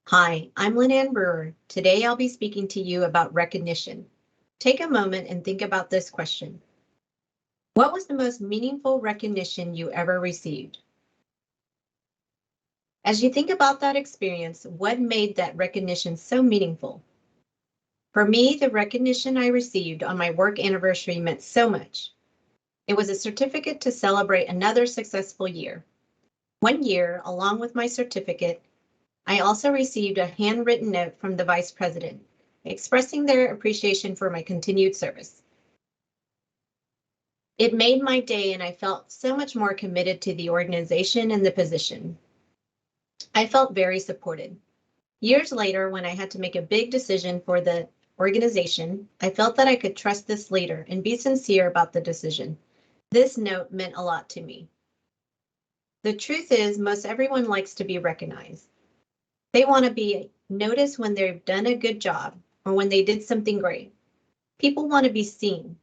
Hi, I'm LynnAnn Brewer. Today I'll be speaking to you about recognition. Take a moment and think about this question. What was the most meaningful recognition you ever received? As you think about that experience, what made that recognition so meaningful? For me, the recognition I received on my work anniversary meant so much. It was a certificate to celebrate another successful year. One year, along with my certificate, I also received a handwritten note from the Vice President, expressing their appreciation for my continued service. It made my day and I felt so much more committed to the organization and the position. I felt very supported. Years later, when I had to make a big decision for the organization, I felt that I could trust this leader and be sincere about the decision. This note meant a lot to me. The truth is, most everyone likes to be recognized. They want to be noticed when they've done a good job or when they did something great. People want to be seen.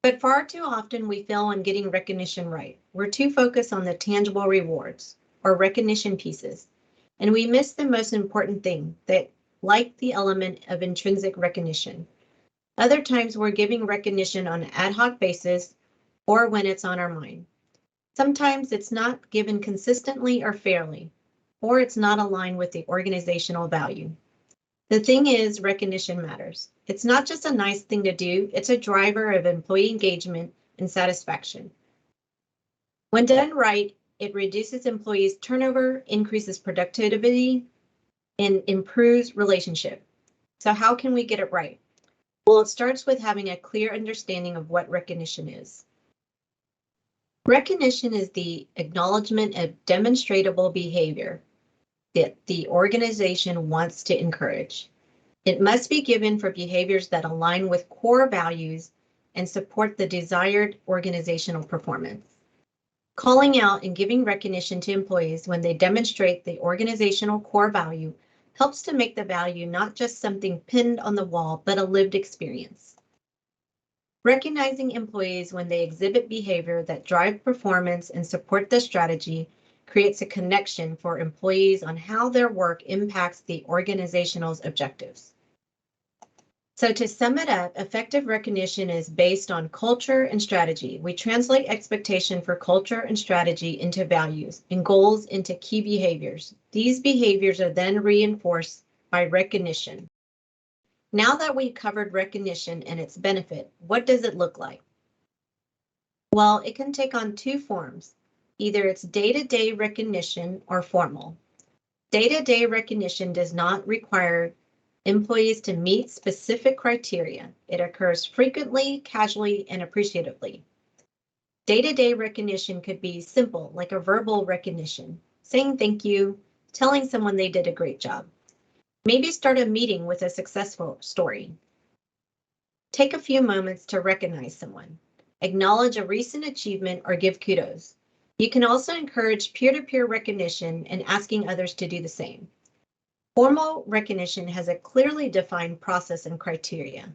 But far too often we fail on getting recognition right. We're too focused on the tangible rewards or recognition pieces, and we miss the most important thing, that like the element of intrinsic recognition. Other times we're giving recognition on an ad hoc basis or when it's on our mind. Sometimes it's not given consistently or fairly, or it's not aligned with the organizational value. The thing is, recognition matters. It's not just a nice thing to do, it's a driver of employee engagement and satisfaction. When done right, it reduces employees' turnover, increases productivity, and improves relationship. So how can we get it right? Well, it starts with having a clear understanding of what recognition is. Recognition is the acknowledgement of demonstrable behavior that the organization wants to encourage. It must be given for behaviors that align with core values and support the desired organizational performance. Calling out and giving recognition to employees when they demonstrate the organizational core value helps to make the value not just something pinned on the wall, but a lived experience. Recognizing employees when they exhibit behavior that drive performance and support the strategy creates a connection for employees on how their work impacts the organization's objectives. So to sum it up, effective recognition is based on culture and strategy. We translate expectation for culture and strategy into values and goals into key behaviors. These behaviors are then reinforced by recognition. Now that we've covered recognition and its benefit, what does it look like? Well, it can take on two forms. Either it's day-to-day recognition or formal. Day-to-day recognition does not require employees to meet specific criteria. It occurs frequently, casually, and appreciatively. Day-to-day recognition could be simple, like a verbal recognition, saying thank you, telling someone they did a great job. Maybe start a meeting with a successful story. Take a few moments to recognize someone. Acknowledge a recent achievement or give kudos. You can also encourage peer-to-peer recognition and asking others to do the same. Formal recognition has a clearly defined process and criteria.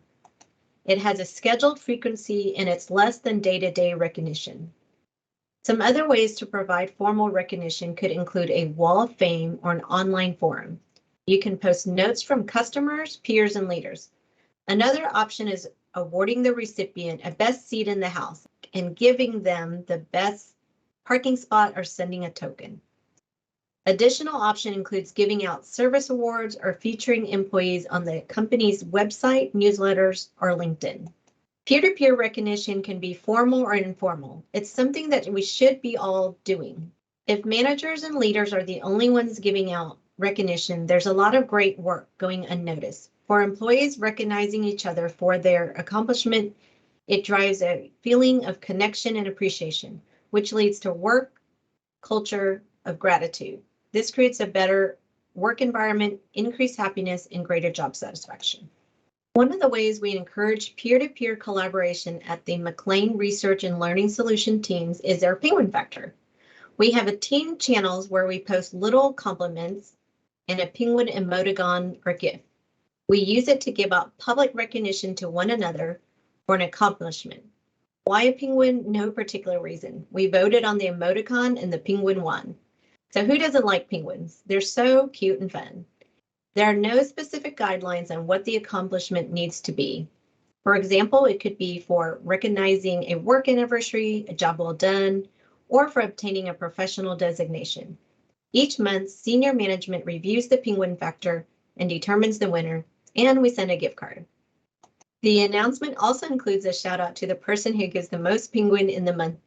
It has a scheduled frequency and it's less than day-to-day recognition. Some other ways to provide formal recognition could include a wall of fame or an online forum. You can post notes from customers, peers, and leaders. Another option is awarding the recipient a best seat in the house and giving them the best parking spot or sending a token. Additional option includes giving out service awards or featuring employees on the company's website, newsletters, or LinkedIn. Peer-to-peer recognition can be formal or informal. It's something that we should be all doing. If managers and leaders are the only ones giving out recognition, there's a lot of great work going unnoticed. For employees recognizing each other for their accomplishment, it drives a feeling of connection and appreciation, which leads to work culture of gratitude. This creates a better work environment, increased happiness, and greater job satisfaction. One of the ways we encourage peer-to-peer collaboration at the McLean Research and Learning Solution teams is our Penguin Factor. We have a team channels where we post little compliments and a penguin emoticon or GIF. We use it to give out public recognition to one another for an accomplishment. Why a penguin? No particular reason. We voted on the emoticon and the penguin won. So who doesn't like penguins? They're so cute and fun. There are no specific guidelines on what the accomplishment needs to be. For example, it could be for recognizing a work anniversary, a job well done, or for obtaining a professional designation. Each month, senior management reviews the penguin factor and determines the winner, and we send a gift card. The announcement also includes a shout out to the person who gives the most penguin in the month.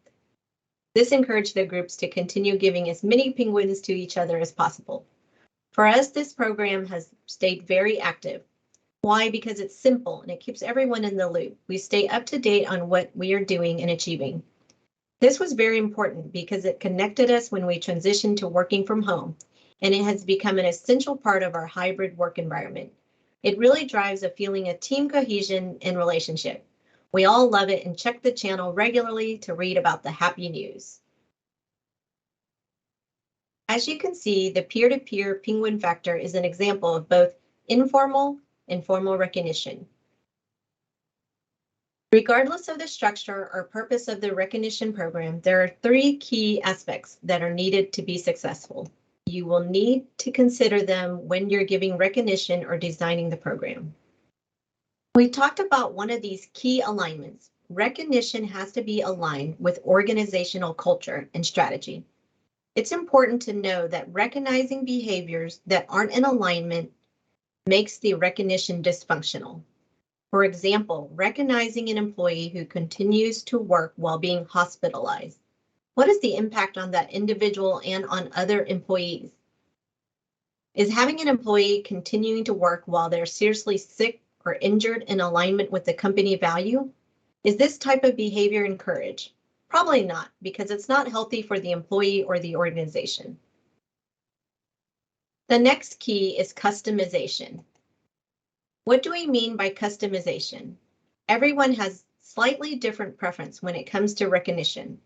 This encouraged the groups to continue giving as many penguins to each other as possible. For us, this program has stayed very active. Why? Because it's simple and it keeps everyone in the loop. We stay up to date on what we are doing and achieving. This was very important because it connected us when we transitioned to working from home, and it has become an essential part of our hybrid work environment. It really drives a feeling of team cohesion and relationship. We all love it and check the channel regularly to read about the happy news. As you can see, the peer-to-peer penguin factor is an example of both informal and formal recognition. Regardless of the structure or purpose of the recognition program, there are 3 key aspects that are needed to be successful. You will need to consider them when you're giving recognition or designing the program. We talked about one of these key alignments. Recognition has to be aligned with organizational culture and strategy. It's important to know that recognizing behaviors that aren't in alignment makes the recognition dysfunctional. For example, recognizing an employee who continues to work while being hospitalized. What is the impact on that individual and on other employees? Is having an employee continuing to work while they're seriously sick or injured in alignment with the company value? Is this type of behavior encouraged? Probably not, because it's not healthy for the employee or the organization. The next key is customization. What do we mean by customization? Everyone has slightly different preference when it comes to recognition.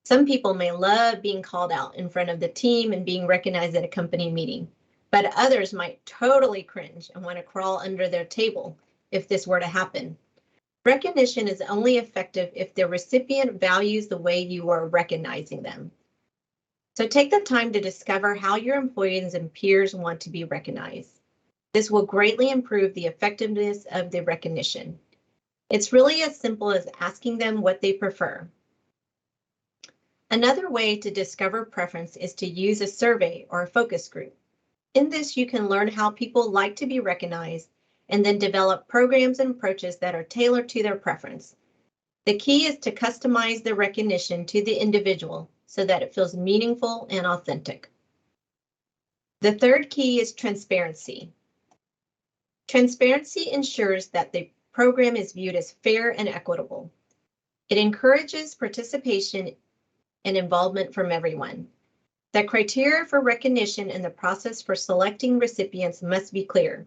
Some people may love being called out in front of the team and being recognized at a company meeting, but others might totally cringe and want to crawl under their table if this were to happen. Recognition is only effective if the recipient values the way you are recognizing them. So take the time to discover how your employees and peers want to be recognized. This will greatly improve the effectiveness of the recognition. It's really as simple as asking them what they prefer. Another way to discover preference is to use a survey or a focus group. In this, you can learn how people like to be recognized and then develop programs and approaches that are tailored to their preference. The key is to customize the recognition to the individual so that it feels meaningful and authentic. The third key is transparency. Transparency ensures that the program is viewed as fair and equitable. It encourages participation and involvement from everyone. The criteria for recognition and the process for selecting recipients must be clear.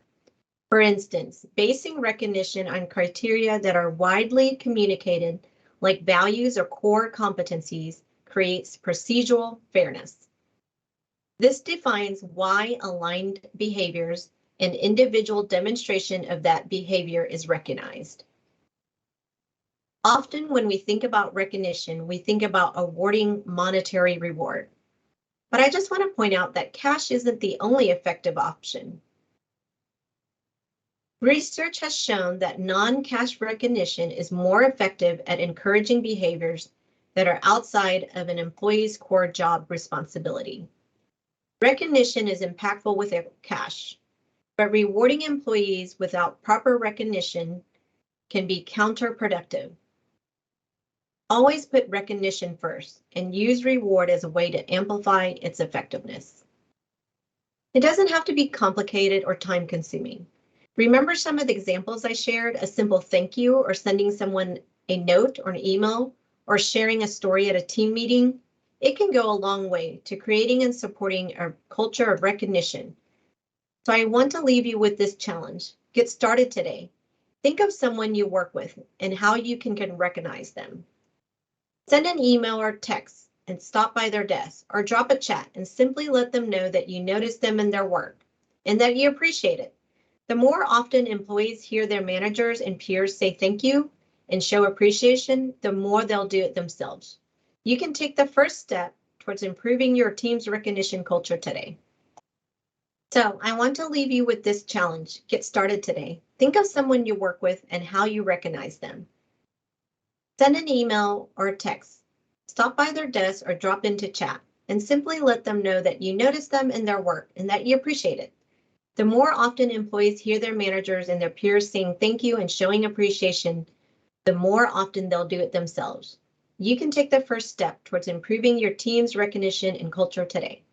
For instance, basing recognition on criteria that are widely communicated, like values or core competencies, creates procedural fairness. This defines why aligned behaviors and individual demonstration of that behavior is recognized. Often when we think about recognition, we think about awarding monetary reward. But I just want to point out that cash isn't the only effective option. Research has shown that non-cash recognition is more effective at encouraging behaviors that are outside of an employee's core job responsibility. Recognition is impactful with cash, but rewarding employees without proper recognition can be counterproductive. Always put recognition first and use reward as a way to amplify its effectiveness. It doesn't have to be complicated or time-consuming. Remember some of the examples I shared, a simple thank you or sending someone a note or an email or sharing a story at a team meeting? It can go a long way to creating and supporting a culture of recognition. So I want to leave you with this challenge. Get started today. Think of someone you work with and how you can recognize them. Send an email or text and stop by their desk or drop a chat and simply let them know that you notice them in their work and that you appreciate it. The more often employees hear their managers and peers say thank you and show appreciation, the more they'll do it themselves. You can take the first step towards improving your team's recognition culture today. So I want to leave you with this challenge. Get started today. Think of someone you work with and how you recognize them. Send an email or a text. Stop by their desk or drop into chat and simply let them know that you notice them in their work and that you appreciate it. The more often employees hear their managers and their peers saying thank you and showing appreciation, the more often they'll do it themselves. You can take the first step towards improving your team's recognition and culture today.